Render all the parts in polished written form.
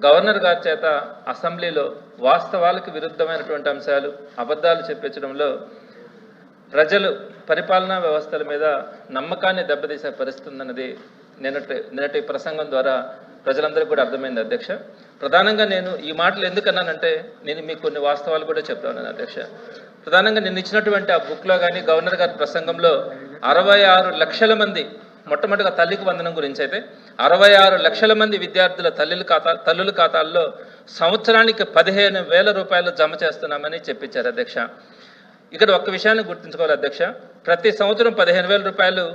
Governor గారి చేత అసెంబ్లీలో వాస్తవాలకు విరుద్ధమైనటువంటి అంశాలు అబద్ధాలు చెప్పించడంలో ప్రజలు పరిపాలనా వ్యవస్థల మీద నమ్మకాన్ని దెబ్బతీసే పరిస్థితి ఉందన్నది నిన్నటి ప్రసంగం ద్వారా ప్రజలందరికీ కూడా అర్థమైంది అధ్యక్ష. ప్రధానంగా నేను ఈ మాటలు ఎందుకన్నానంటే నేను మీకు కొన్ని వాస్తవాలు కూడా చెప్తాను అధ్యక్ష. ప్రధానంగా నిన్న ఇచ్చినటువంటి ఆ బుక్లో కానీ గవర్నర్ గారి ప్రసంగంలో 66 లక్షల మంది మొట్టమొదటిగా తల్లికి వందనం గురించి అయితే 66 లక్షల మంది విద్యార్థుల తల్లుల ఖాతాల్లో సంవత్సరానికి 15,000 రూపాయలు జమ చేస్తున్నామని చెప్పించారు అధ్యక్ష. ఇక్కడ ఒక్క విషయాన్ని గుర్తుంచుకోవాలి అధ్యక్ష. ప్రతి సంవత్సరం 15,000 రూపాయలు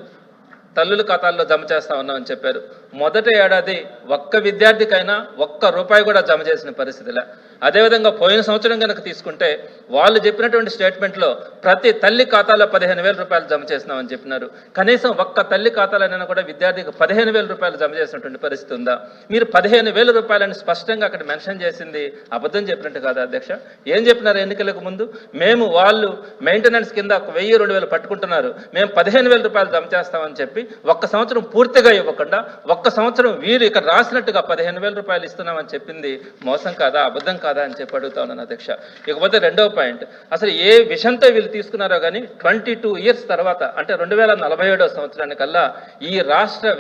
తల్లుల ఖాతాల్లో జమ చేస్తా ఉన్నామని చెప్పారు. మొదటి ఏడాది ఒక్క విద్యార్థికైనా ఒక్క రూపాయి కూడా జమ చేసిన పరిస్థితిలా. అదేవిధంగా పోయిన సంవత్సరం కనుక తీసుకుంటే వాళ్ళు చెప్పినటువంటి స్టేట్మెంట్లో ప్రతి తల్లి ఖాతాలో 15,000 రూపాయలు జమ చేసినామని చెప్పినారు. కనీసం ఒక్క తల్లి ఖాతాలైనా కూడా విద్యార్థికి 15,000 రూపాయలు జమ చేసినటువంటి పరిస్థితి ఉందా? మీరు 15,000 రూపాయలని స్పష్టంగా అక్కడ మెన్షన్ చేసింది అబద్ధం చెప్పినట్టు కాదా అధ్యక్ష? ఏం చెప్పినారు ఎన్నికలకు ముందు? మేము వాళ్ళు మెయింటెనెన్స్ కింద 1,000-2,000 పట్టుకుంటున్నారు, మేము 15,000 రూపాయలు జమ చేస్తామని చెప్పి ఒక్క సంవత్సరం పూర్తిగా ఇవ్వకుండా ఒక్క సంవత్సరం వీరు ఇక్కడ రాసినట్టుగా 15,000 రూపాయలు ఇస్తున్నామని చెప్పింది మోసం కాదా, అబద్ధం కాదా అని చెప్పి అడుగుతా ఉన్నాను అధ్యక్ష. ఇకపోతే రెండవ పాయింట్, అసలు ఏ విషయంతో వీళ్ళు తీసుకున్నారో కానీ 22 ఇయర్స్ తర్వాత అంటే 2047 సంవత్సరానికల్లా ఈ రాష్ట్ర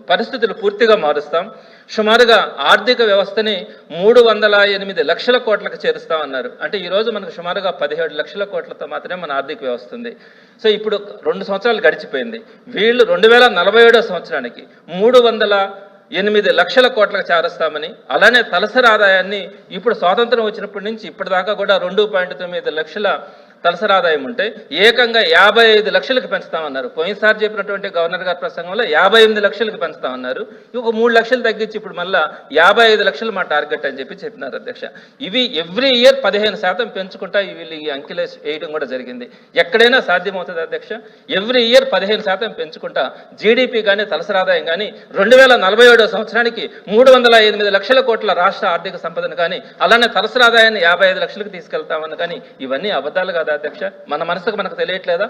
పరిస్థితులు పూర్తిగా మారుస్తాం, సుమారుగా ఆర్థిక వ్యవస్థని 308 లక్షల కోట్లకు చేరుస్తామన్నారు. అంటే ఈరోజు మనకు సుమారుగా 17 లక్షల కోట్లతో మాత్రమే మన ఆర్థిక వ్యవస్థ ఉంది. సో ఇప్పుడు 2 సంవత్సరాలు గడిచిపోయింది. వీళ్ళు 2047 సంవత్సరానికి 308 లక్షల కోట్లకు చేరుస్తామని, అలానే తలసరి ఆదాయాన్ని ఇప్పుడు స్వాతంత్రం వచ్చినప్పటి నుంచి ఇప్పటిదాకా కూడా 2.9 లక్షల తలసరి ఆదాయం ఉంటే ఏకంగా 55 లక్షలకు పెంచుతామన్నారు. పోయినసారి చెప్పినటువంటి గవర్నర్ గారి ప్రసంగంలో 58 లక్షలకు పెంచుతామన్నారు. ఒక 3 లక్షలు తగ్గించి ఇప్పుడు మళ్ళీ 55 లక్షలు మా టార్గెట్ అని చెప్పినారు అధ్యక్ష. ఇవి ఎవ్రీ ఇయర్ 15% పెంచుకుంటా వీళ్ళు ఈ అంకెలు వేయడం కూడా జరిగింది. ఎక్కడైనా సాధ్యమవుతుంది అధ్యక్ష? ఎవ్రీ ఇయర్ 15% పెంచుకుంటా జీడిపి కానీ తలసరి ఆదాయం కానీ 2047 సంవత్సరానికి 308 లక్షల కోట్ల రాష్ట్ర ఆర్థిక సంపదను కానీ అలానే తలసరి ఆదాయాన్ని 55 లక్షలకు తీసుకెళ్తామని కానీ ఇవన్నీ అబద్ధాలు కాదా అధ్యక్ష? మన మనసుకు మనకు తెలియట్లేదా?